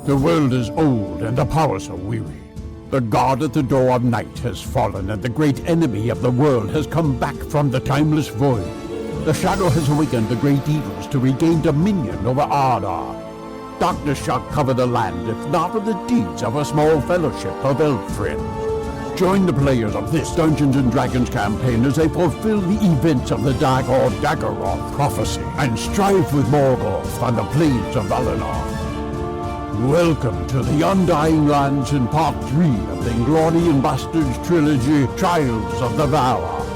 The world is old and the powers are weary. The god at the door of night has fallen, and the great enemy of the world has come back from the timeless void. The shadow has awakened the great evils to regain dominion over Ardar. Darkness shall cover the land, if not of the deeds of a small fellowship of elf friends. Join the players of this Dungeons & Dragons campaign as they fulfill the events of the Dag or Daggeroth prophecy and strive with Morgoth on the plains of Valinor. Welcome to the Undying Lands in Part 3 of the Inglorion Bastards trilogy, Trials of the Valar.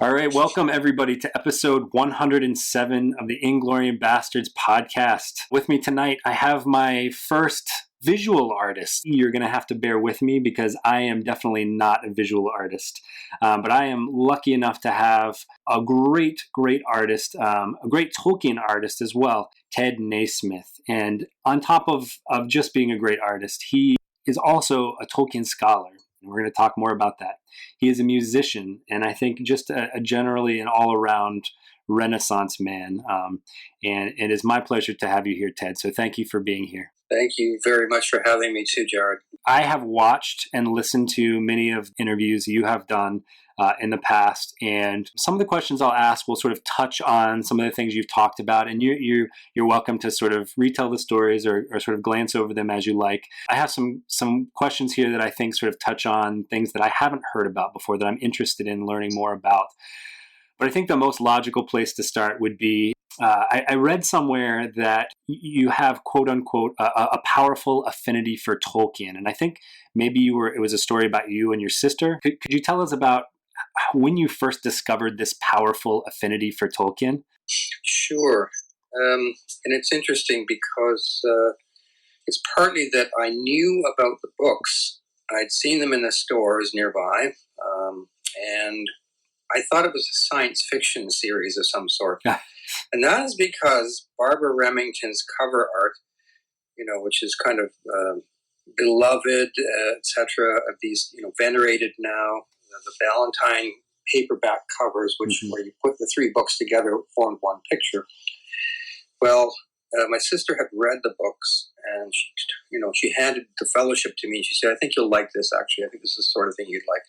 All right, welcome everybody to episode 107 of the Inglorion Bastards podcast. With me tonight, I have my first visual artist. You're going to have to bear with me because I am definitely not a visual artist. But I am lucky enough to have a great artist, a great Tolkien artist as well, Ted Nasmith. And on top of just being a great artist, he is also a Tolkien scholar. And we're going to talk more about that. He is a musician, and I think just a generally an all-around Renaissance man. And it is my pleasure to have you here, Ted. So thank you for being here. Thank you very much for having me too, Jared. I have watched and listened to many of the interviews you have done in the past, and some of the questions I'll ask will sort of touch on some of the things you've talked about, and you're welcome to sort of retell the stories or sort of glance over them as you like. I have some questions here that I think sort of touch on things that I haven't heard about before that I'm interested in learning more about. But I think the most logical place to start would be, I read somewhere that you have, quote unquote, a powerful affinity for Tolkien. And I think maybe it was a story about you and your sister. Could you tell us about when you first discovered this powerful affinity for Tolkien? Sure. And it's interesting because it's partly that I knew about the books. I'd seen them in the stores nearby. And I thought it was a science fiction series of some sort. And that is because Barbara Remington's cover art, which is kind of beloved, etc., of these, venerated now, the Ballantine paperback covers, which where you put the three books together, formed one picture. Well, my sister had read the books, and she handed the fellowship to me, and she said, "I think you'll like this. Actually, I think this is the sort of thing you'd like."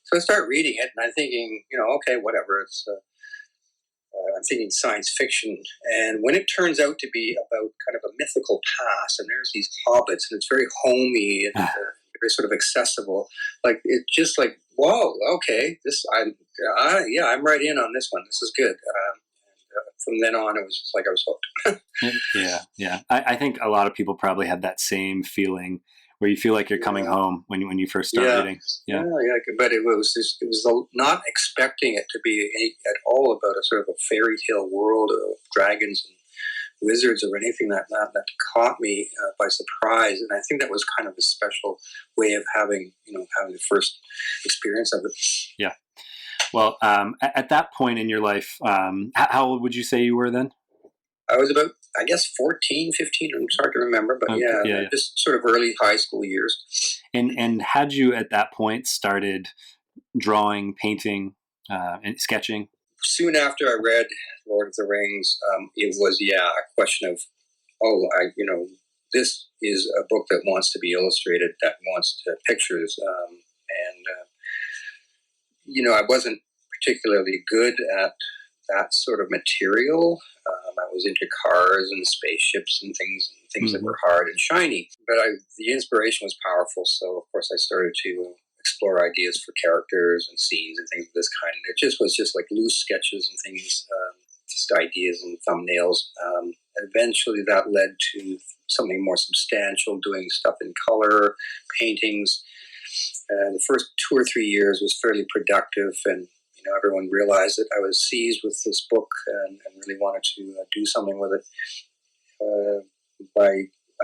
So I start reading it, and I'm thinking, okay, whatever. I'm thinking science fiction, and when it turns out to be about kind of a mythical past, and there's these hobbits, and it's very homey and very sort of accessible, like it's just like, whoa, okay, I'm right in on this one. This is good. From then on, it was just like I was hooked. Yeah. I think a lot of people probably had that same feeling where you feel like you're coming home when you first start reading. Yeah. But it was not expecting it to be at all about a sort of a fairy tale world of dragons and wizards or anything that caught me by surprise. And I think that was kind of a special way of having the first experience of it. Yeah. Well, at that point in your life, how old would you say you were then? I was about, I guess, 14, 15. I'm hard to remember, but just sort of early high school years. And had you at that point started drawing, painting, and sketching? Soon after I read Lord of the Rings, it was a question of, this is a book that wants to be illustrated, that wants pictures, I wasn't particularly good at that sort of material. I was into cars and spaceships and things that were hard and shiny. But the inspiration was powerful, so of course I started to explore ideas for characters and scenes and things of this kind. And it just was like loose sketches and things, just ideas and thumbnails. Eventually that led to something more substantial, doing stuff in color, paintings. The first 2 or 3 years was fairly productive, and everyone realized that I was seized with this book and really wanted to do something with it.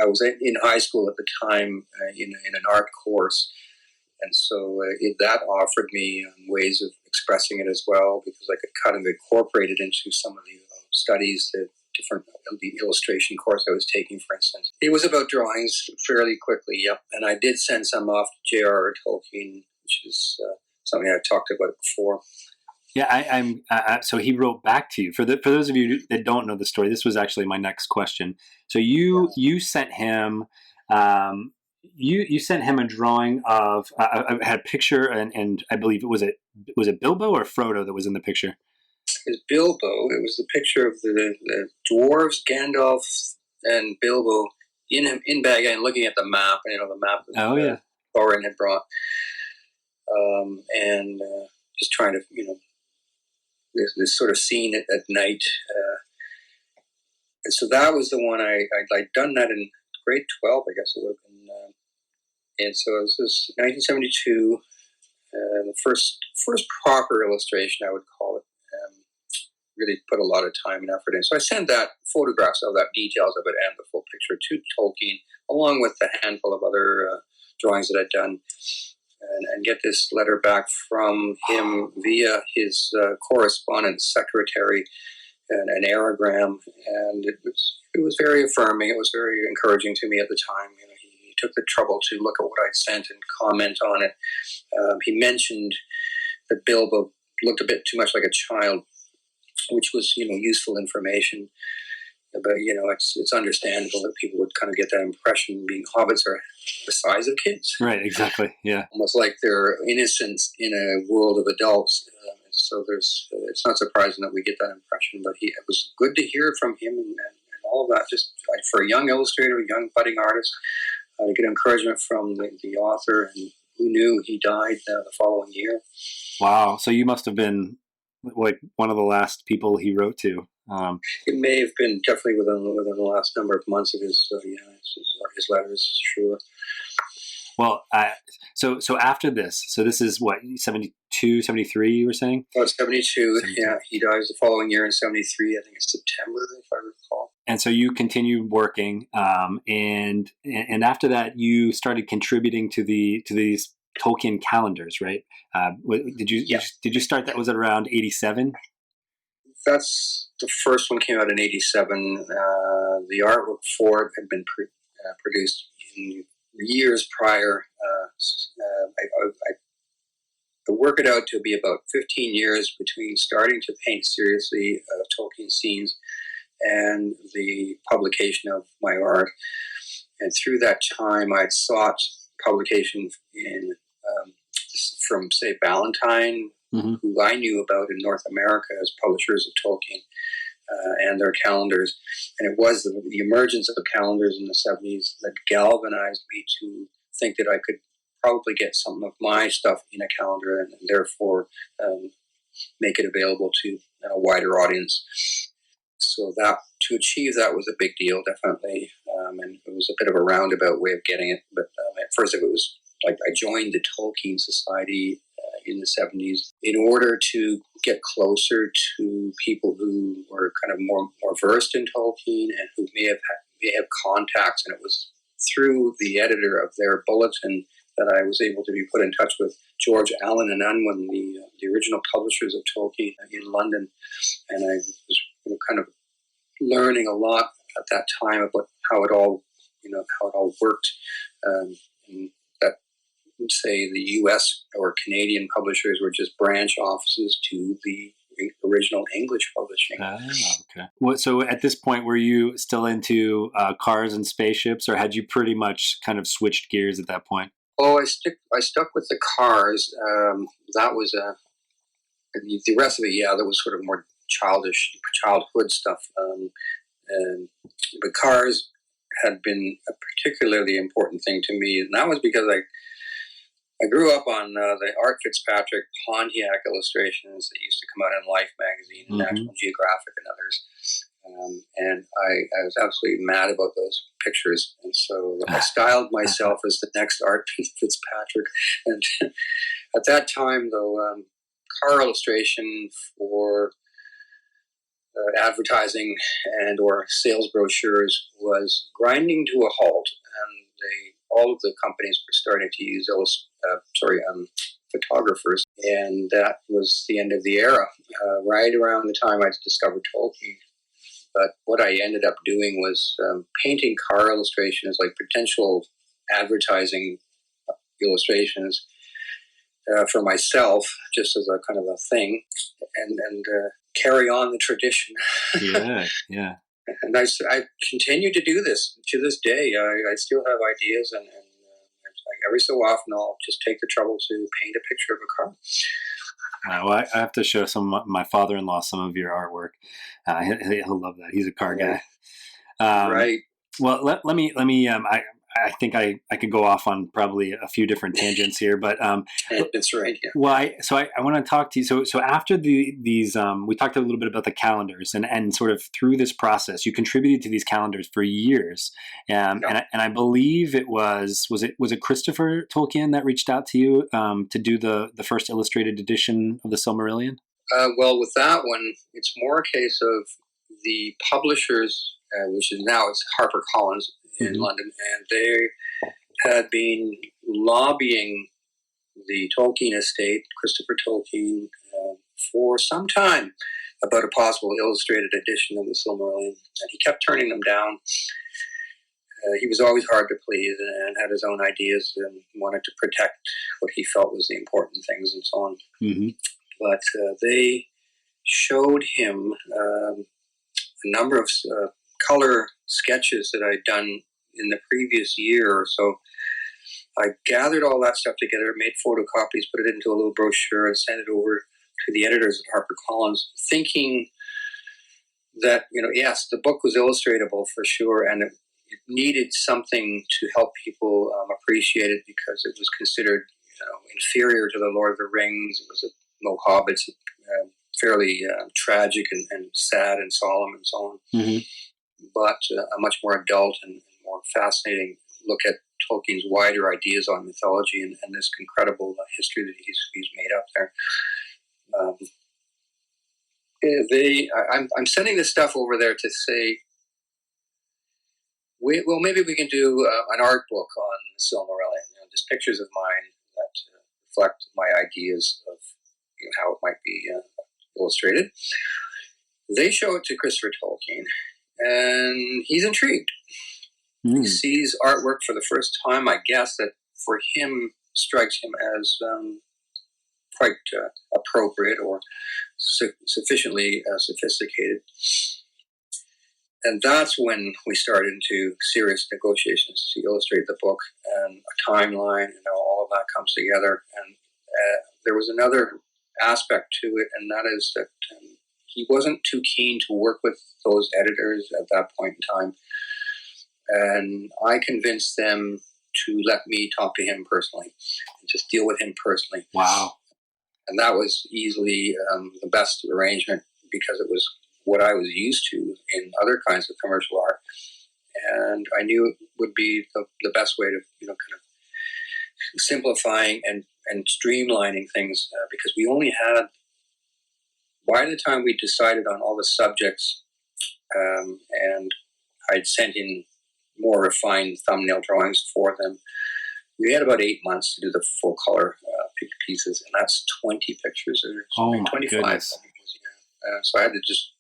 I was in high school at the time in an art course, and so that offered me ways of expressing it as well, because I could kind of incorporate it into some of the studies, the illustration course I was taking, for instance. It was about drawings fairly quickly, yep. And I did send some off to J.R.R. Tolkien, which is something I've talked about before. Yeah, so he wrote back to you. For those of you that don't know the story, this was actually my next question. So you sent him, you sent him a drawing of. I had a picture, and I believe was it Bilbo or Frodo that was in the picture? It was Bilbo. It was the picture of the dwarves, Gandalf, and Bilbo in Bag and looking at the map. The map that Thorin had brought, and just trying to this sort of scene at night. And so that was the one I'd done that in grade 12, I guess it would have been. And so it was 1972, the first proper illustration, I would call it. Really put a lot of time and effort in. So I sent that photographs of that, details of it, and the full picture to Tolkien, along with a handful of other drawings that I'd done, and get this letter back from him via his correspondent secretary, and an aerogram, and it was very affirming. It was very encouraging to me at the time. He took the trouble to look at what I'd sent and comment on it. He mentioned that Bilbo looked a bit too much like a child, which was, useful information. But, it's understandable that people would kind of get that impression, being hobbits are the size of kids. Right, exactly, yeah. Almost like they're innocents in a world of adults. So it's not surprising that we get that impression. But it was good to hear from him and all of that. Just for a young illustrator, a young budding artist, to get encouragement from the author, and who knew he died the following year. Wow, so you must have been like one of the last people he wrote to. It may have been definitely within the last number of months of his letters, sure. Well, so after this, so this is what, 72, 73 you were saying? Oh, 72, yeah. He dies the following year in 73, I think it's September, if I recall. And so you continued working, and after that you started contributing to these Tolkien calendars, right? Did you start that? Was it around 87? That's the first one came out in 87. The artwork for it had been produced in years prior. I work it out to be about 15 years between starting to paint seriously Tolkien scenes and the publication of my art. And through that time, I'd sought publication from, say, Ballantine, mm-hmm. who I knew about in North America as publishers of Tolkien, and their calendars. And it was the emergence of the calendars in the 70s that galvanized me to think that I could probably get some of my stuff in a calendar and therefore make it available to a wider audience. So that to achieve that was a big deal, definitely. And it was a bit of a roundabout way of getting it. But at first it was like I joined the Tolkien Society in the 70s in order to get closer to people who were kind of more versed in Tolkien and who may have contacts. And it was through the editor of their bulletin that I was able to be put in touch with George Allen and Unwin, the original publishers of Tolkien in London. And I was kind of learning a lot at that time about how it all worked. And that, say, the U.S. or Canadian publishers were just branch offices to the original English publishing. Okay. Well, so at this point, were you still into cars and spaceships, or had you pretty much kind of switched gears at that point? Oh, I stuck with the cars. That was the rest of it. Yeah, that was sort of more childhood stuff. But cars had been a particularly important thing to me, and that was because I grew up on the Art Fitzpatrick Pontiac illustrations that used to come out in Life magazine and mm-hmm. National Geographic and others. And I was absolutely mad about those pictures. And so I styled myself as the next Art Fitzpatrick. And at that time, though, car illustration for advertising and or sales brochures was grinding to a halt. And all of the companies were starting to use photographers. And that was the end of the era, right around the time I discovered Tolkien. But what I ended up doing was painting car illustrations, like potential advertising illustrations, for myself, just as a kind of a thing, and carry on the tradition. Yeah. And I continue to do this to this day. I still have ideas, and every so often I'll just take the trouble to paint a picture of a car. Well, I have to show my father-in-law some of your artwork. He'll love that. He's a car guy. Right. Well, let me. I think I could go off on probably a few different tangents here, but that's right. Yeah. well, I want to talk to you. So after these, we talked a little bit about the calendars, and sort of through this process, you contributed to these calendars for years, and I believe it was it Christopher Tolkien that reached out to you to do the first illustrated edition of the Silmarillion? Well, with that one, it's more a case of the publishers, which is now it's HarperCollins in London, and they had been lobbying the Tolkien estate, Christopher Tolkien, for some time about a possible illustrated edition of the Silmarillion, and he kept turning them down. He was always hard to please and had his own ideas and wanted to protect what he felt was the important things and so on. But they showed him a number of color sketches that I'd done in the previous year or so. I gathered all that stuff together, made photocopies, put it into a little brochure, and sent it over to the editors at HarperCollins, thinking that, yes, the book was illustratable for sure, and it needed something to help people appreciate it because it was considered inferior to the Lord of the Rings. It was no hobbits, fairly tragic and sad and solemn and so on. But a much more adult and more fascinating look at Tolkien's wider ideas on mythology and this incredible history that he's made up there. I'm sending this stuff over there to say, maybe we can do an art book on Silmarillion, just pictures of mine that reflect my ideas of how it might be illustrated. They show it to Christopher Tolkien, and he's intrigued. He sees artwork for the first time, I guess, that for him strikes him as quite appropriate or sufficiently sophisticated. And that's when we started into serious negotiations to illustrate the book, and a timeline, all of that comes together. And there was another aspect to it, and that is that he wasn't too keen to work with those editors at that point in time. And I convinced them to let me talk to him personally and just deal with him personally. Wow. And that was easily the best arrangement because it was what I was used to in other kinds of commercial art. And I knew it would be the best way to, kind of simplifying and streamlining things because we only had, by the time we decided on all the subjects and I'd sent in more refined thumbnail drawings for them, we had about 8 months to do the full color pieces, and that's 20 pictures or something. Oh my 25. goodness. So I had to just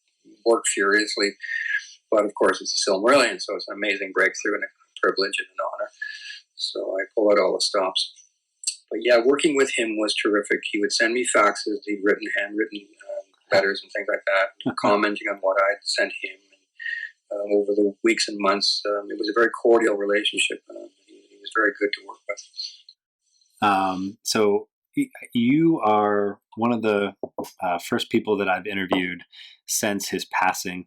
work furiously. But of course, it's a Silmarillion, so it's an amazing breakthrough and a privilege and an honor. So I pull out all the stops. But yeah, working with him was terrific. He would send me faxes, handwritten letters and things like that, commenting on what I'd sent him. Over the weeks and months, it was a very cordial relationship. He was very good to work with. So you are one of the first people that I've interviewed since his passing.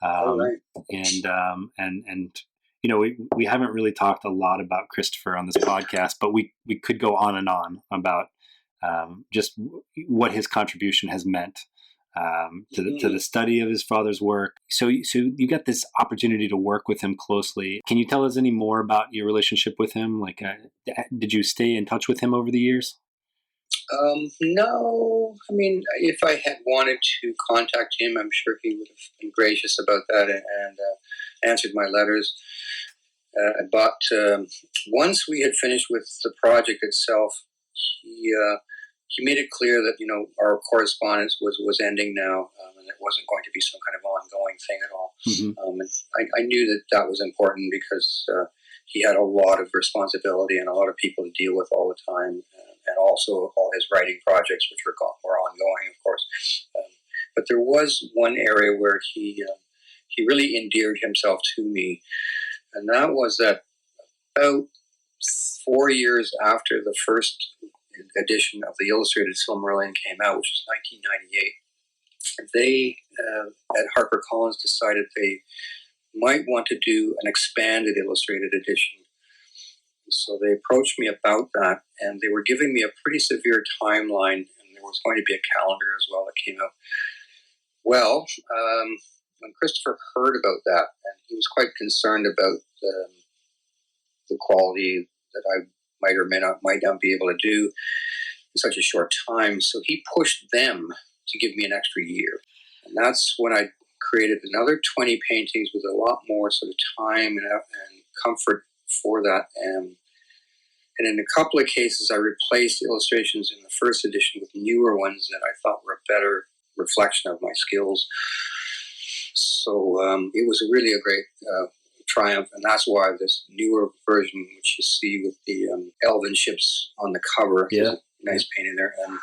Right. And we haven't really talked a lot about Christopher on this podcast, but we could go on and on about just what his contribution has meant to the study of his father's work. So you got this opportunity to work with him closely. Can you tell us any more about your relationship with him? Like, did you stay in touch with him over the years? No. I mean, if I had wanted to contact him, I'm sure he would have been gracious about that and answered my letters. But once we had finished with the project itself, he made it clear that our correspondence was ending now, and it wasn't going to be some kind of ongoing thing at all. And I knew that was important because he had a lot of responsibility and a lot of people to deal with all the time, and also all his writing projects, which were ongoing, of course. But there was one area where he really endeared himself to me, and that was that about 4 years after the first edition of the Illustrated Silmarillion came out, which was 1998, they at HarperCollins decided they might want to do an expanded illustrated edition. So they approached me about that, and they were giving me a pretty severe timeline, and there was going to be a calendar as well that came out. Well, when Christopher heard about that, and he was quite concerned about the quality that I might or might not be able to do in such a short time, so he pushed them to give me an extra year. And that's when I created another 20 paintings with a lot more sort of time and comfort for that. And in a couple of cases, I replaced illustrations in the first edition with newer ones that I thought were a better reflection of my skills. So it was really a great triumph, and that's why this newer version, which you see with the elven ships on the cover, yeah, nice painting there, and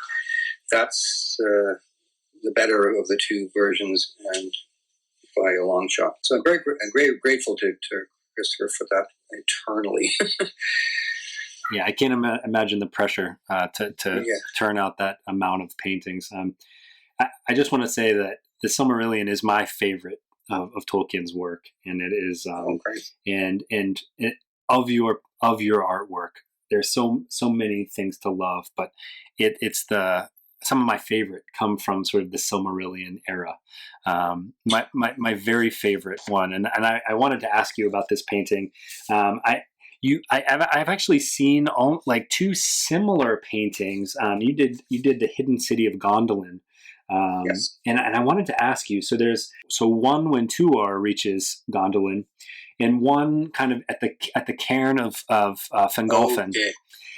that's the better of the two versions, and by a long shot. So I'm very grateful to Christopher for that eternally. Yeah, I can't imagine the pressure to turn out that amount of paintings. I just want to say that the Silmarillion is my favorite of Tolkien's work, and it is of your artwork. There's so many things to love, but it's some of my favorite come from sort of the Silmarillion era. My very favorite one, and I wanted to ask you about this painting. I've actually seen like two similar paintings. You did the Hidden City of Gondolin. Yes. And I wanted to ask you, so one when Tuor reaches Gondolin, and one kind of at the cairn of Fingolfin. Okay.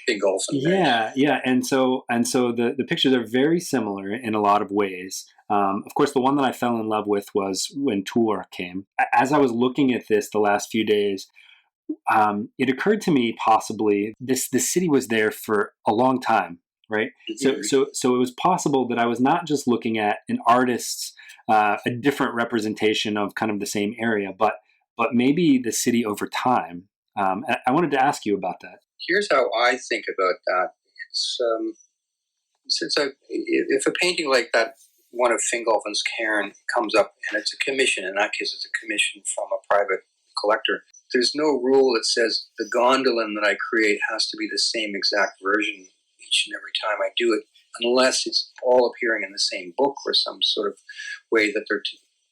Fingolfin. Yeah. And so the pictures are very similar in a lot of ways. Of course, the one that I fell in love with was when Tuor came. As I was looking at this the last few days, it occurred to me possibly this city was there for a long time. Right. Mm-hmm. So it was possible that I was not just looking at an artist's a different representation of kind of the same area, but maybe the city over time. And I wanted to ask you about that. Here's how I think about that. It's if a painting like that, one of Fingolfin's cairn, comes up and it's a commission. In that case, it's a commission from a private collector. There's no rule that says the Gondolin that I create has to be the same exact version each and every time I do it, unless it's all appearing in the same book or some sort of way that they're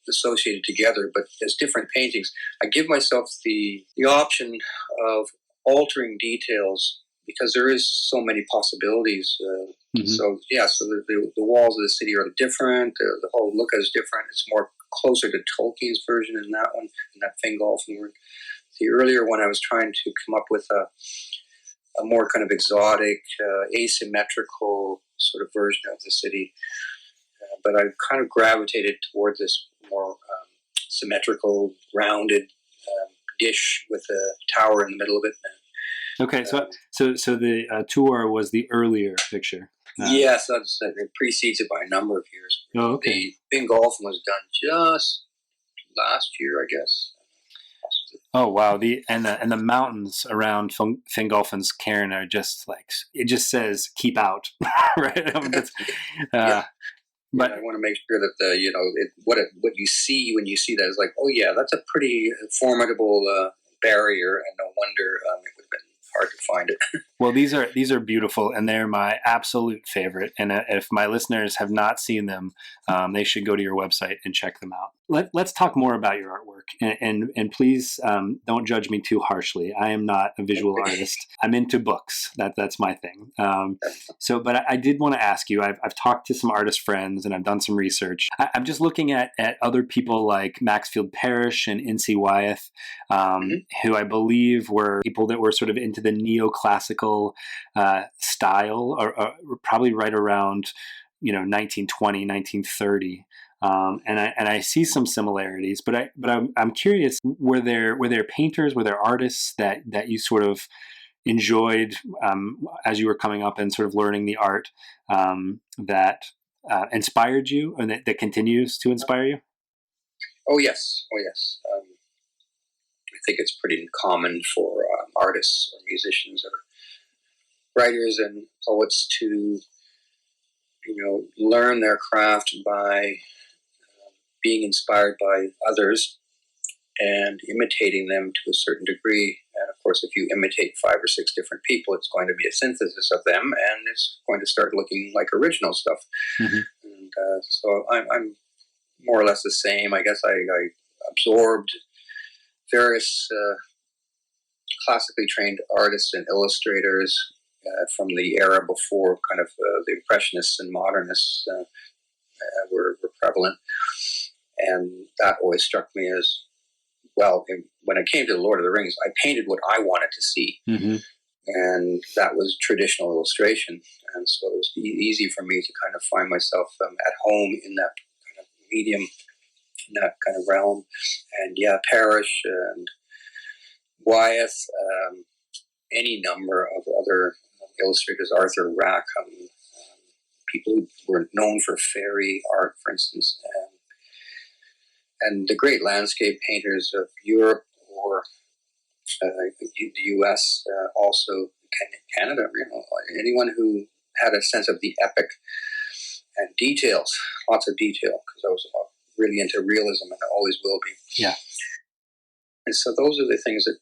associated together. But as different paintings, I give myself the option of altering details because there is so many possibilities. So the walls of the city are different. The whole look is different. It's more closer to Tolkien's version in that one, in that Fingolfin work. The earlier one, I was trying to come up with a more kind of exotic, asymmetrical sort of version of the city. But I kind of gravitated towards this more symmetrical, rounded dish with a tower in the middle of it. Okay, so the Tuor was the earlier picture. Yes, it precedes it by a number of years. Oh, okay. The Fingolfin was done just last year, I guess. Oh wow! The mountains around Fingolfin's cairn are just like, it just says "keep out," right? But I want to make sure that what you see when you see that is like, oh yeah, that's a pretty formidable barrier, and no wonder it would have been hard to find it. Well, these are beautiful, and they're my absolute favorite. And if my listeners have not seen them, they should go to your website and check them out. Let's talk more about your artwork, and please don't judge me too harshly. I am not a visual artist. I'm into books. That's my thing. But I did want to ask you. I've talked to some artist friends, and I've done some research. I'm just looking at other people like Mayfield Parrish and N.C. Wyeth, who I believe were people that were sort of into the neoclassical style, or probably right around 1920, 1930. And I see some similarities, but I'm curious, were there painters, were there artists that you sort of enjoyed as you were coming up and sort of learning the art that inspired you and that continues to inspire you? Oh, yes. Oh, yes. I think it's pretty common for artists or musicians or writers and poets to, learn their craft by being inspired by others and imitating them to a certain degree. And of course, if you imitate 5 or 6 different people, it's going to be a synthesis of them, and it's going to start looking like original stuff. Mm-hmm. And so I'm more or less the same. I guess I absorbed various classically trained artists and illustrators from the era before kind of the Impressionists and Modernists were prevalent. And that always struck me as, well, when it came to The Lord of the Rings, I painted what I wanted to see. Mm-hmm. And that was traditional illustration. And so it was easy for me to kind of find myself at home in that kind of medium, in that kind of realm. And yeah, Parrish and Wyeth, any number of other illustrators, Arthur Rackham, people who were known for fairy art, for instance, and the great landscape painters of Europe or the U.S., also Canada, anyone who had a sense of the epic and details, lots of detail, because I was really into realism and I always will be. Yeah. And so those are the things that,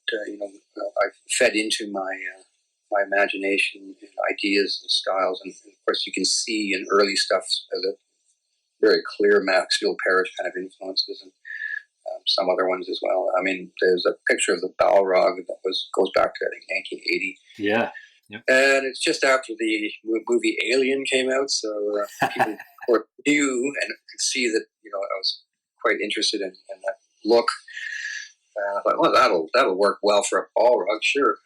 I've fed into my imagination and ideas and styles. And of course, you can see in early stuff a very clear Maxfield Parrish kind of influences, and some other ones as well. I mean, there's a picture of the Balrog that goes back to, I think, 1980. Yeah. Yep. And it's just after the movie Alien came out, so people knew and could see that, I was quite interested in that look. I thought, well, that'll work well for a Balrog, sure.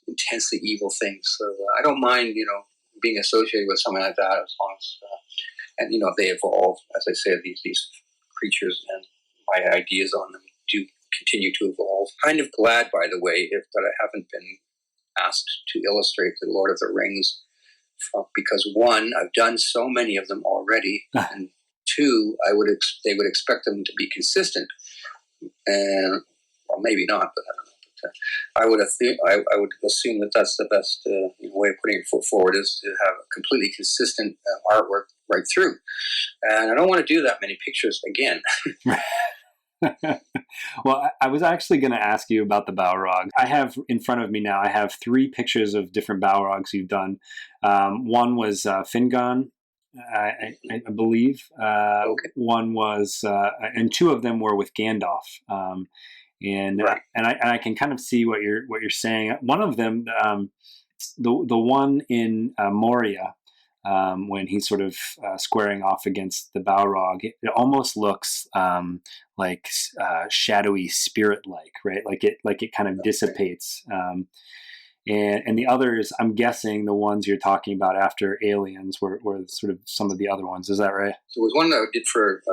Intensely evil things. So I don't mind, being associated with something like that as long as, and they evolve, as I said, these creatures and my ideas on them do continue to evolve. Kind of glad, by the way, that I haven't been asked to illustrate The Lord of the Rings, because 1, I've done so many of them already, and 2, they would expect them to be consistent, and well, maybe not, but I don't know. I would assume that that's the best way of putting it forward, is to have a completely consistent artwork right through. And I don't want to do that many pictures again. Well, I was actually going to ask you about the Balrog. I have in front of me now, I have 3 pictures of different Balrogs you've done. One was Fingon, I believe. Okay. One was, and 2 of them were with Gandalf. And right. and I can kind of see what you're saying. One of them, the one in Moria, when he's sort of squaring off against the Balrog, it almost looks like shadowy, spirit-like, right? Like it kind of dissipates. And the others, I'm guessing the ones you're talking about after Aliens were sort of some of the other ones. Is that right? So it was one that I did for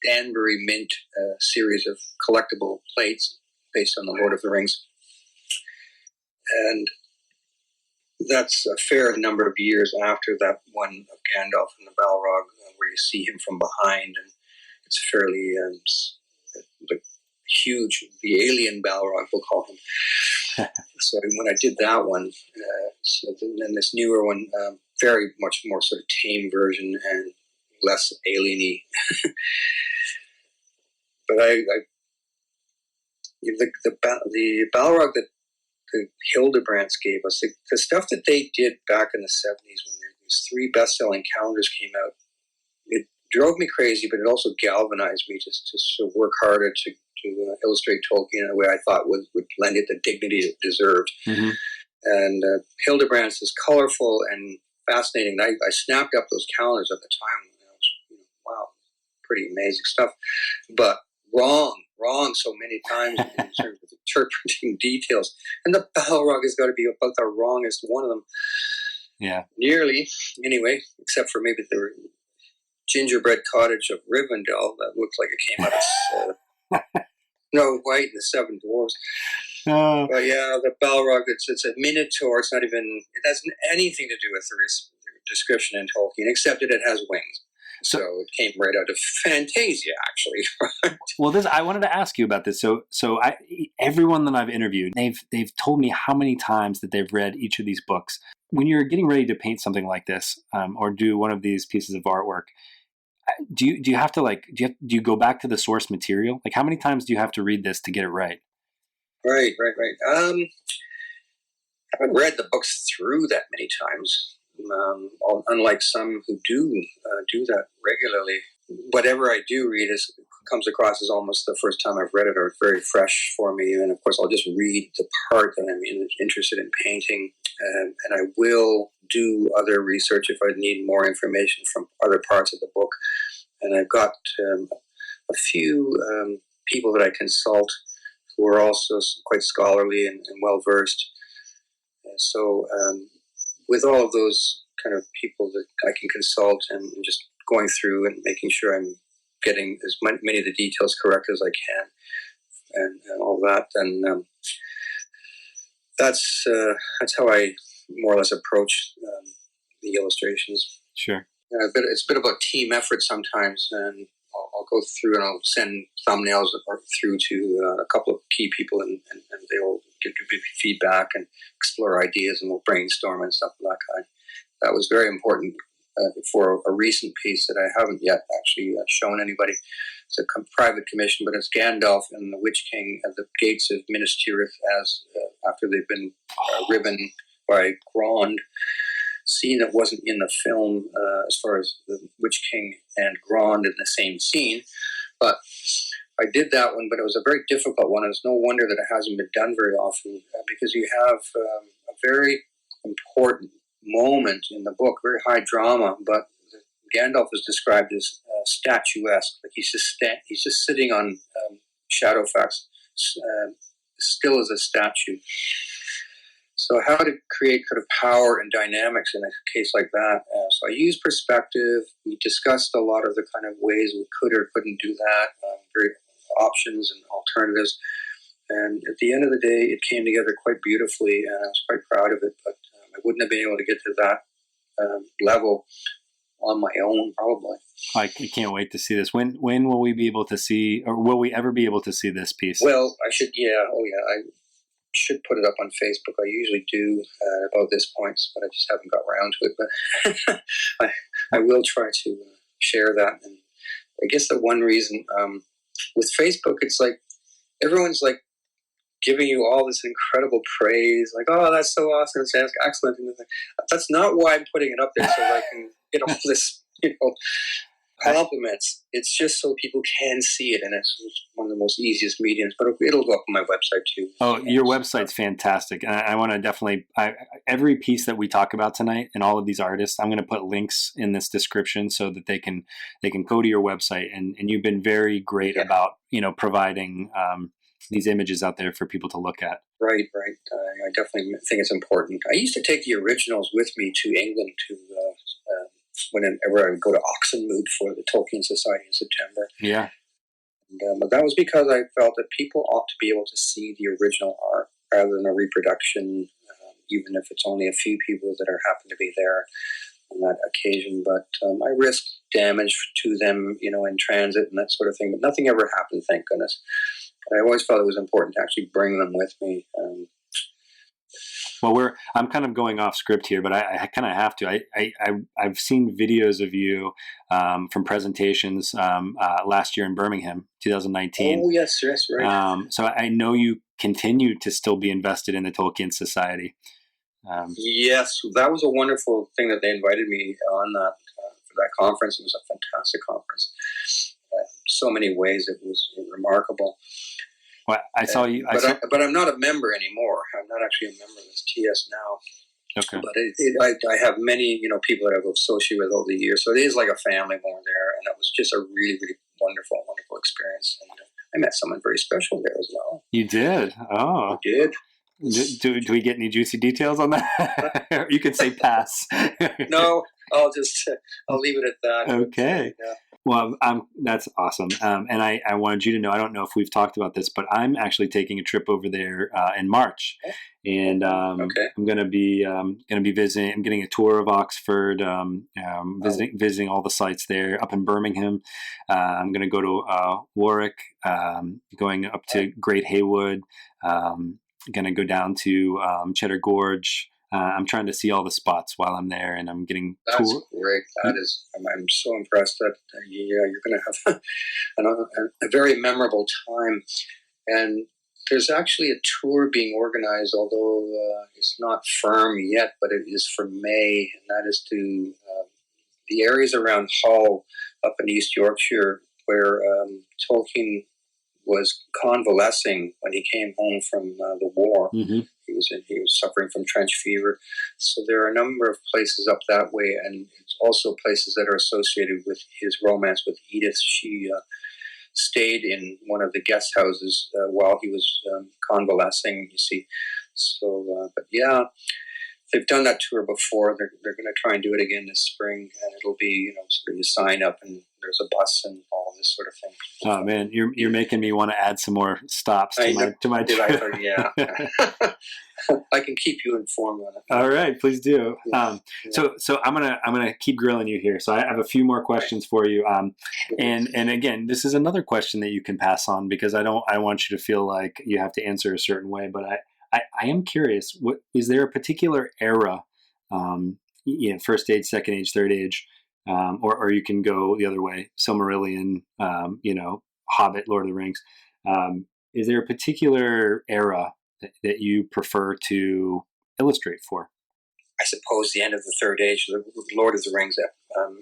Danbury Mint, series of collectible plates based on the Lord of the Rings. And that's a fair number of years after that one of Gandalf and the Balrog, where you see him from behind, and it's fairly huge, the alien Balrog, we'll call him. So when I did that one, so then this newer one, very much more sort of tame version and less alien-y. But the Balrog that the Hildebrandt gave us, the stuff that they did back in the 70s when these 3 best-selling calendars came out, it drove me crazy, but it also galvanized me to work harder to illustrate Tolkien in a way I thought would lend it the dignity it deserved. Mm-hmm. And Hildebrandt's is colorful and fascinating. I snapped up those calendars at the time. And I was, wow, pretty amazing stuff. But wrong so many times in terms of interpreting details. And the Balrog has got to be about the wrongest one of them. Yeah. Nearly, anyway, except for maybe the gingerbread cottage of Rivendell that looks like it came out of Snow White and the 7 Dwarves. But yeah, the Balrog, it's a minotaur. It's not even, it has anything to do with the description in Tolkien, except that it has wings. So it came right out of Fantasia, actually. Well, I wanted to ask you about this. So everyone that I've interviewed, they've told me how many times that they've read each of these books. When you're getting ready to paint something like this, or do one of these pieces of artwork, do you have to do you go back to the source material? Like, how many times do you have to read this to get it right? Right. I haven't read the books through that many times. Unlike some who do that regularly. Whatever I do read comes across as almost the first time I've read it, or it's very fresh for me. And of course, I'll just read the part that I'm interested in painting, and I will do other research if I need more information from other parts of the book. And I've got a few people that I consult who are also quite scholarly and well-versed. So with all of those kind of people that I can consult and just going through and making sure I'm getting as many of the details correct as I can and all that, and that's how I more or less approach the illustrations. Sure. It's a bit of a team effort sometimes, and I'll go through and I'll send thumbnails through to a couple of key people, and they'll give me feedback and explore ideas, and we'll brainstorm and stuff of that kind. That was very important for a recent piece that I haven't yet actually shown anybody. It's a private commission, but it's Gandalf and the Witch King at the gates of Minas Tirith after they've been riven by Grond. Scene that wasn't in the film as far as the Witch King and Grond in the same scene, but I did that one, but it was a very difficult one. It's no wonder that it hasn't been done very often, because you have a very important moment in the book, very high drama, but Gandalf is described as statuesque, like he's just sitting on Shadowfax, still as a statue. So how to create kind of power and dynamics in a case like that. So I used perspective. We discussed a lot of the kind of ways we could or couldn't do that, very options and alternatives. And at the end of the day, it came together quite beautifully, and I was quite proud of it. But I wouldn't have been able to get to that level on my own, probably. I can't wait to see this. When will we be able to see, or will we ever be able to see this piece? Well, I should, I should put it up on Facebook. I usually do about this point, but I just haven't got around to it. But I will try to share that. And I guess the one reason with Facebook, it's like everyone's like giving you all this incredible praise, like, oh, that's so awesome, it's excellent. And that's not why I'm putting it up there, so I can get all this, compliments. It's just so people can see it, and it's one of the most easiest mediums. But it'll go up on my website too. Oh, your website's fantastic, and I want to definitely every piece that we talk about tonight and all of these artists, I'm going to put links in this description so that they can go to your website. And you've been very great about providing these images out there for people to look at. Right. I definitely think it's important. I used to take the originals with me to England to whenever I would go to Oxonmoot for the Tolkien Society in September. Yeah. And, but that was because I felt that people ought to be able to see the original art rather than a reproduction, even if it's only a few people that happen to be there on that occasion. But I risked damage to them, in transit and that sort of thing. But nothing ever happened, thank goodness. But I always felt it was important to actually bring them with me. Well, I'm kind of going off script here, but I kind of have to. I've seen videos of you from presentations last year in Birmingham, 2019. Oh, yes, right. So I know you continue to still be invested in the Tolkien Society. Yes, that was a wonderful thing that they invited me on that for that conference. It was a fantastic conference. So many ways it was remarkable. Well, I saw you. But I'm not a member anymore. I'm not actually a member of this TS now. Okay. But I have many, people that I've associated with over the years. So it is like a family more there. And it was just a really, really wonderful experience. And I met someone very special there as well. You did? Oh. I did. Do we get any juicy details on that? You could say pass. No, I'll leave it at that. Okay. But, Well, that's awesome. And I wanted you to know, I don't know if we've talked about this, but I'm actually taking a trip over there in March, and Okay. I'm going to be visiting. I'm getting a tour of Oxford, visiting all the sites there up in Birmingham. I'm going to go to Warwick, going up to Great Haywood. Going to go down to Cheddar Gorge. I'm trying to see all the spots while I'm there, and I'm getting That's great. That is, I'm so impressed that you're going to have a very memorable time. And there's actually a tour being organized, although it's not firm yet, but it is for May, and that is to the areas around Hull, up in East Yorkshire, where Tolkien was convalescing when he came home from the war. Mm-hmm. He was suffering from trench fever. So there are a number of places up that way, and it's also places that are associated with his romance with Edith. She stayed in one of the guest houses while he was convalescing, you see. So, but yeah, they've done that tour before. They're going to try and do it again this spring, and it'll be, sort of you sign up and there's a bus and all this sort of thing. Oh man, you're making me want to add some more stops to my trip. Yeah. I can keep you informed on it. All right, please do. Yeah. So I'm gonna keep grilling you here. So I have a few more questions for you. And again, this is another question that you can pass on, because I want you to feel like you have to answer a certain way. But I am curious. What is there a particular era? First age, second age, third age. Or you can go the other way, Silmarillion, Hobbit, Lord of the Rings. Is there a particular era that you prefer to illustrate for? I suppose the end of the Third Age, the Lord of the Rings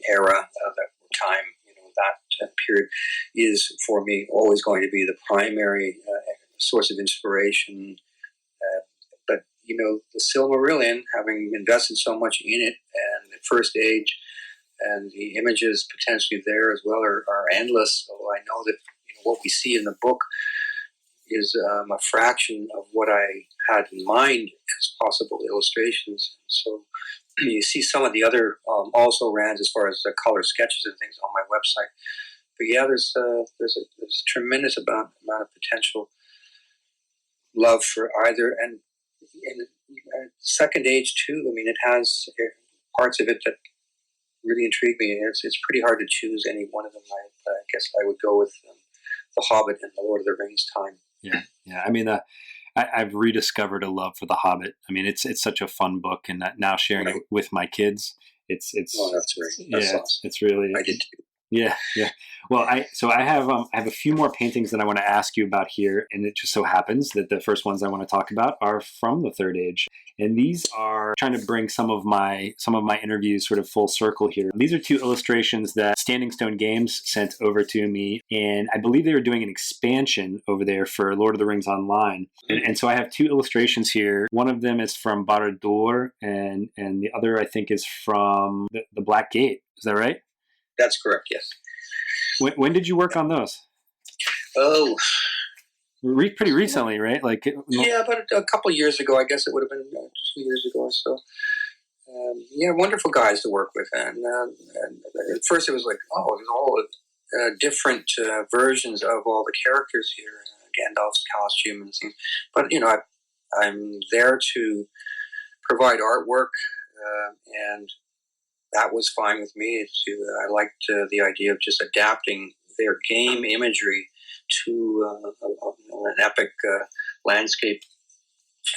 era, that time, that period is for me always going to be the primary source of inspiration. But the Silmarillion, having invested so much in it, and the First Age, and the images potentially there as well are endless. So I know that what we see in the book is a fraction of what I had in mind as possible illustrations. So you see some of the other also ran as far as the color sketches and things on my website. But yeah, there's a tremendous amount of potential love for either, and in Second Age too. I mean, it has parts of it that really intrigue me. It's pretty hard to choose any one of them. I guess I would go with The Hobbit and The Lord of the Rings time. Yeah. I mean, I've rediscovered a love for The Hobbit. I mean, it's such a fun book, and now sharing it with my kids, it's oh, that's great. That's awesome. It's really, I did too. Yeah. Well, I have a few more paintings that I want to ask you about here, and it just so happens that the first ones I want to talk about are from the Third Age, and these are trying to bring some of my interviews sort of full circle here. These are two illustrations that Standing Stone Games sent over to me, and I believe they were doing an expansion over there for Lord of the Rings Online, and so I have two illustrations here. One of them is from Barad-dûr, and the other I think is from the Black Gate. Is that right? That's correct, yes. When did you work on those? Oh. Pretty recently, right? Yeah, about a couple of years ago. I guess it would have been 2 years ago or so. Wonderful guys to work with. And at first it was like, there's all different versions of all the characters here. Gandalf's costume and things. But, I'm there to provide artwork, and that was fine with me. I liked the idea of just adapting their game imagery to an epic landscape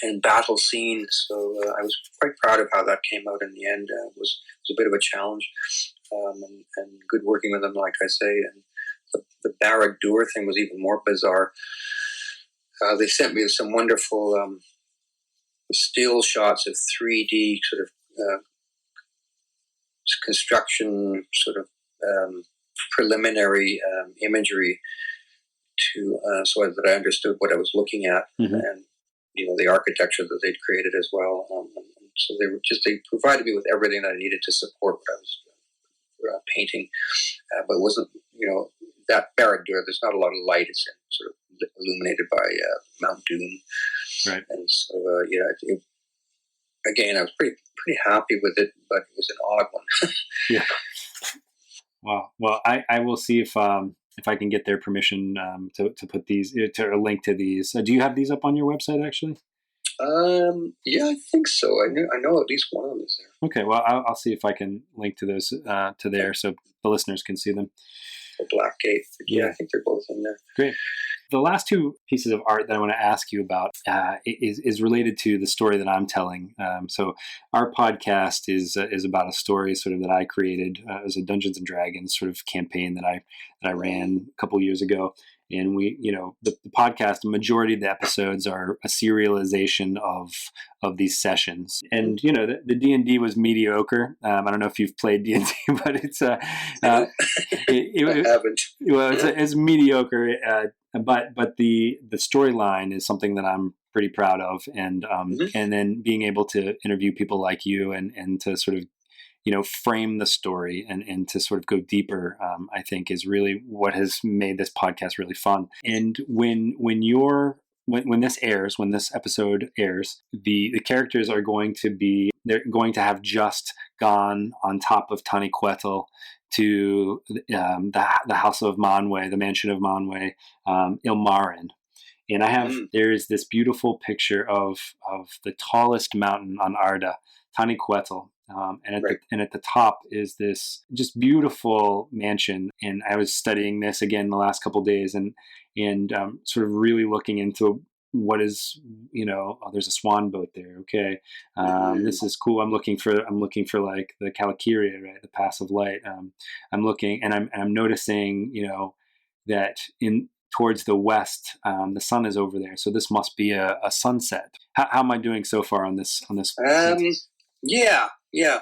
and battle scene. So I was quite proud of how that came out in the end. It was a bit of a challenge, and good working with them, like I say. And the Barad-dûr thing was even more bizarre. They sent me some wonderful still shots of 3D sort of construction, sort of preliminary imagery to so that I understood what I was looking at, and the architecture that they'd created as well. And so they provided me with everything that I needed to support what I was painting, but it wasn't that Barad-dûr. There's not a lot of light. It's sort of illuminated by Mount Doom, right? And so again, I was pretty happy with it, but it was an odd one. Yeah. Wow. Well, I will see if I can get their permission to put these to link to these. Do you have these up on your website actually? Yeah, I think so. I know at least one of them is there. Okay. Well, I'll see if I can link to those to there so the listeners can see them. The Blackgate. Yeah, I think they're both in there. Great. The last two pieces of art that I want to ask you about is related to the story that I'm telling. So our podcast is about a story sort of that I created as a Dungeons and Dragons sort of campaign that I ran a couple years ago. And we, the podcast, the majority of the episodes are a serialization of these sessions. And, the D&D was mediocre. I don't know if you've played D&D, but it's I haven't. Well, it's mediocre. But the storyline is something that I'm pretty proud of. And, and then being able to interview people like you and to sort of, frame the story and to sort of go deeper, I think is really what has made this podcast really fun. And when this episode airs, the characters are they're going to have just gone on top of Taniquetil to the house of Manwë, the mansion of Manwë, Ilmarin. And there's this beautiful picture of the tallest mountain on Arda, Taniquetil. And at the top is this just beautiful mansion. And I was studying this again the last couple of days and sort of really looking into what is, there's a swan boat there. Okay. This is cool. I'm looking for like the Calakiria, right? The Pass of Light. I'm looking and I'm noticing, that towards the west, the sun is over there. So this must be a sunset. How am I doing so far on this? Yeah.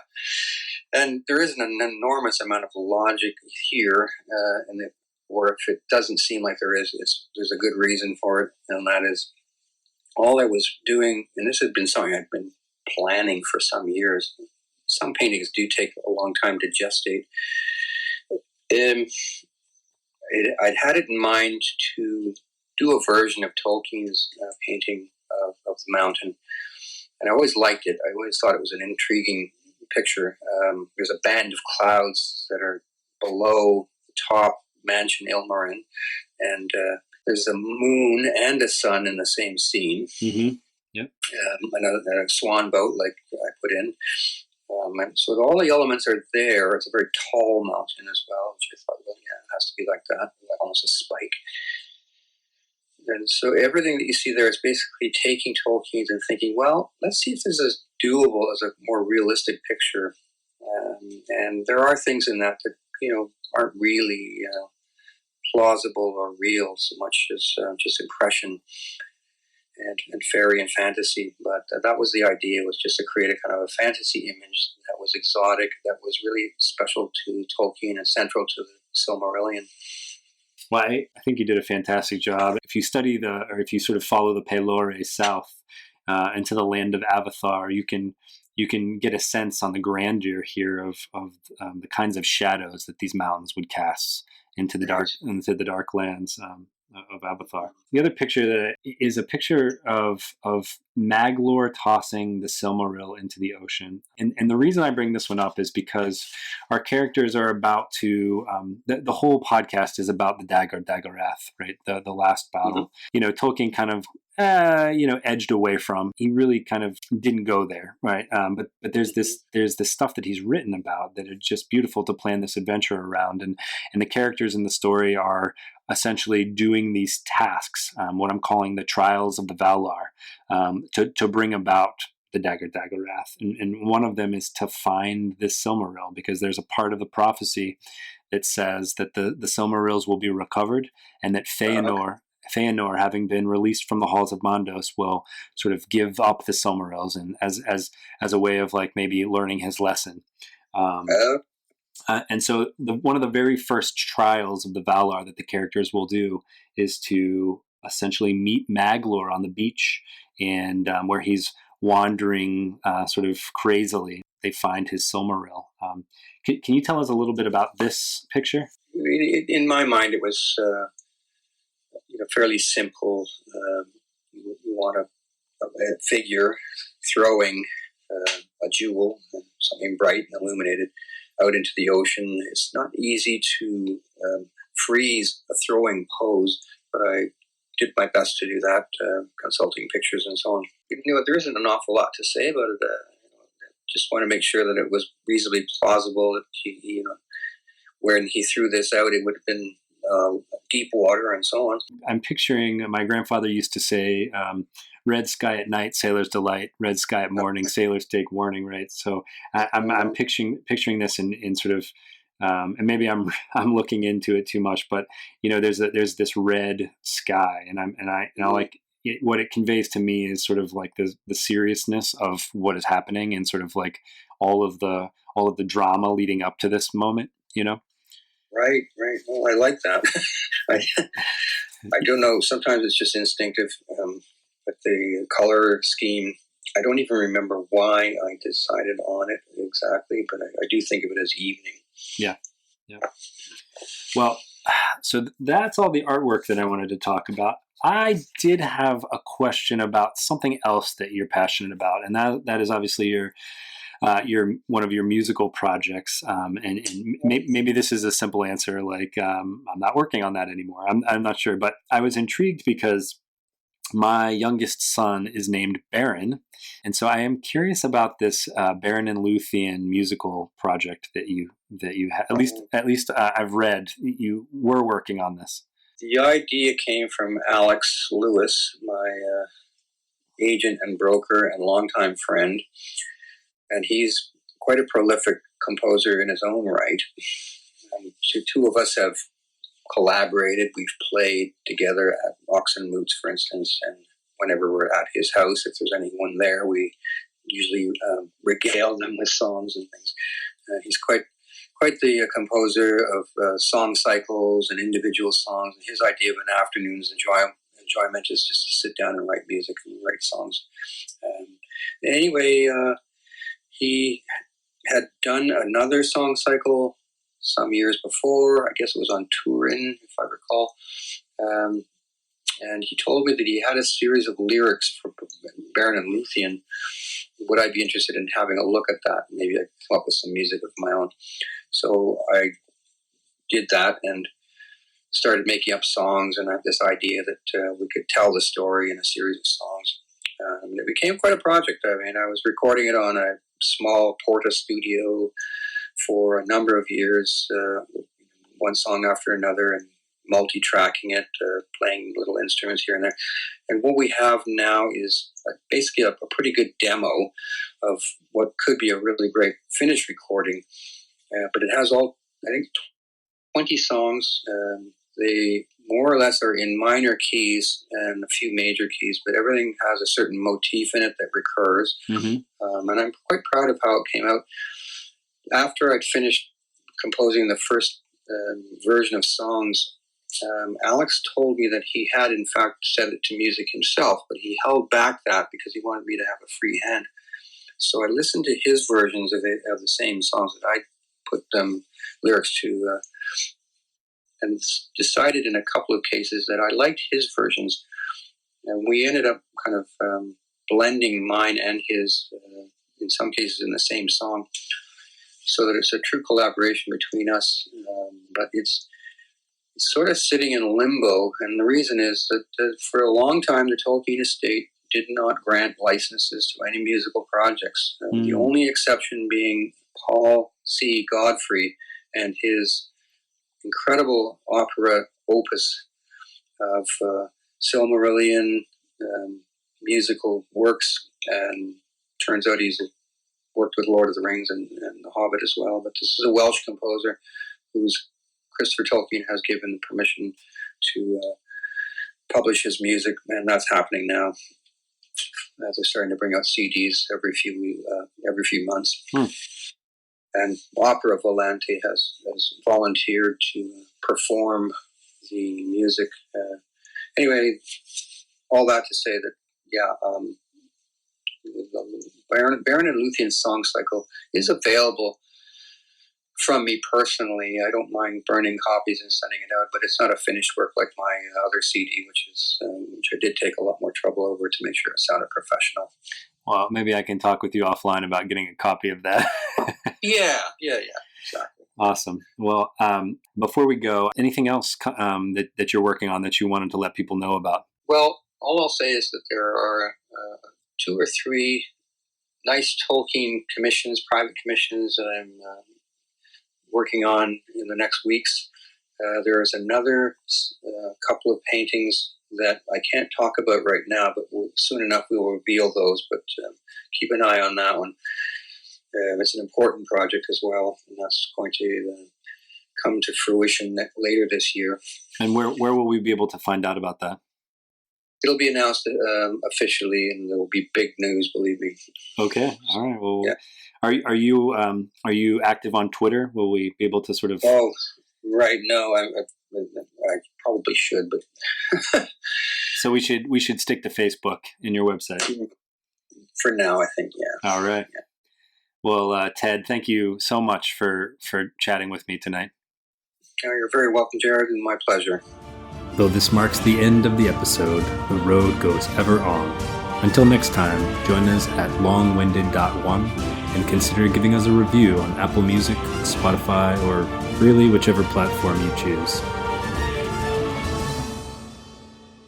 And there isn't an enormous amount of logic here, or if it doesn't seem like there is, there's a good reason for it, and that is all I was doing, and this had been something I'd been planning for some years. Some paintings do take a long time to gestate. I'd had it in mind to do a version of Tolkien's painting of the mountain, and I always liked it. I always thought it was an intriguing picture. There's a band of clouds that are below the top mansion Ilmarin, and there's a moon and a sun in the same scene. Mm-hmm. Yep. And a swan boat, like I put in. And so all the elements are there. It's a very tall mountain as well, which I thought, well, yeah, it has to be like that, like almost a spike. And so everything that you see there is basically taking Tolkien's and thinking, well, let's see if this is doable as a more realistic picture. And there are things in that aren't really plausible or real so much as just impression and fairy and fantasy. But that was the idea, was just to create a kind of a fantasy image that was exotic, that was really special to Tolkien and central to the Silmarillion. Well, I think you did a fantastic job. If you study if you sort of follow the Pelore south into the land of Avathar, you can get a sense on the grandeur here of the kinds of shadows that these mountains would cast into the dark lands of Avathar. The other picture that is a picture of Maglor tossing the Silmaril into the ocean. And the reason I bring this one up is because our characters are about to, the whole podcast is about the Dagor-Dagorath, right? The last battle. Mm-hmm. Tolkien kind of, edged away from. He really kind of didn't go there, right? But there's this stuff that he's written about that are just beautiful to plan this adventure around. And the characters in the story are essentially doing these tasks, what I'm calling the trials of the Valar, to bring about the Dagor-Dagorath. And one of them is to find this Silmaril, because there's a part of the prophecy that says that the Silmarils will be recovered, and that Feanor, having been released from the halls of Mandos, will sort of give up the Silmarils, and as a way of like maybe learning his lesson. And so one of the very first trials of the Valar that the characters will do is to essentially meet Maglor on the beach, and where he's wandering sort of crazily, they find his Silmaril. Can you tell us a little bit about this picture? In my mind, it was fairly simple. You want a figure throwing a jewel, something bright and illuminated, out into the ocean. It's not easy to freeze a throwing pose, but I did my best to do that, consulting pictures and so on. There isn't an awful lot to say about it. Just want to make sure that it was reasonably plausible. That he, when he threw this out, it would have been deep water and so on. I'm picturing, my grandfather used to say, red sky at night, sailors delight, red sky at morning, sailors take warning, right? So I'm picturing this in sort of, and maybe I'm looking into it too much, but there's this red sky, and I like it, what it conveys to me is sort of like the seriousness of what is happening, and sort of like all of the drama leading up to this moment, Right. Well, I like that. I don't know. Sometimes it's just instinctive. But the color scheme, I don't even remember why I decided on it exactly, but I do think of it as evening. Yeah. Well, so that's all the artwork that I wanted to talk about. I did have a question about something else that you're passionate about, and that is obviously your one of your musical projects, and maybe this is a simple answer, like I'm not working on that anymore. I'm not sure, but I was intrigued because my youngest son is named Baron, and so I am curious about this Baron and Luthien musical project that you had. At least I've read you were working on this. The idea came from Alex Lewis, my agent and broker and longtime friend. And he's quite a prolific composer in his own right. Two of us have collaborated. We've played together at Oxonmoot, for instance, and whenever we're at his house, if there's anyone there, we usually regale them with songs and things. He's quite the composer of song cycles and individual songs. And his idea of an afternoon's enjoyment is just to sit down and write music and write songs. Anyway, he had done another song cycle some years before. I guess it was on Turin, if I recall. And he told me that he had a series of lyrics for Baron and Luthien. Would I be interested in having a look at that? Maybe I could come up with some music of my own. So I did that and started making up songs, and I had this idea that we could tell the story in a series of songs. It became quite a project. I mean, I was recording it on a small Porta studio for a number of years, one song after another, and multi-tracking it, playing little instruments here and there. And what we have now is basically a pretty good demo of what could be a really great finished recording. But it has all, I think, 20 songs. They more or less are in minor keys and a few major keys, but everything has a certain motif in it that recurs. Mm-hmm. And I'm quite proud of how it came out. After I'd finished composing the first version of songs, Alex told me that he had in fact set it to music himself, but he held back that because he wanted me to have a free hand. So I listened to his versions of the same songs that I put lyrics to, and decided in a couple of cases that I liked his versions. And we ended up kind of blending mine and his, in some cases in the same song, so that it's a true collaboration between us. But it's sort of sitting in limbo, and the reason is that for a long time the Tolkien estate did not grant licenses to any musical projects. The only exception being Paul C. Godfried and his incredible opera opus of Silmarillion musical works, and turns out he's worked with Lord of the Rings and The Hobbit as well. But this is a Welsh composer who's Christopher Tolkien has given permission to publish his music, and that's happening now. As they're starting to bring out CDs every few months. And Opera Ballantine has volunteered to perform the music. Anyway, all that to say that, the Baron and Luthien song cycle is available from me personally. I don't mind burning copies and sending it out, but it's not a finished work like my other CD, which I did take a lot more trouble over to make sure it sounded professional. Well, maybe I can talk with you offline about getting a copy of that. Yeah. Exactly. Awesome. Well, before we go, anything else that you're working on that you wanted to let people know about? Well, all I'll say is that there are 2 or 3 nice Tolkien commissions, private commissions, that I'm working on in the next weeks. There is another couple of paintings that I can't talk about right now, but soon enough we will reveal those, but keep an eye on that one. It's an important project as well, and that's going to come to fruition later this year. And where will we be able to find out about that? It'll be announced officially, and there will be big news, believe me. Okay. All right. Well, yeah. Are you active on Twitter? Will we be able to sort of? Oh, right. No, I probably should, but so we should stick to Facebook in your website. For now, I think, yeah. All right. Yeah. Well, Ted, thank you so much for chatting with me tonight. You're very welcome, Jared, and my pleasure. Though this marks the end of the episode, the road goes ever on. Until next time, join us at longwindedone and consider giving us a review on Apple Music, Spotify, or really whichever platform you choose.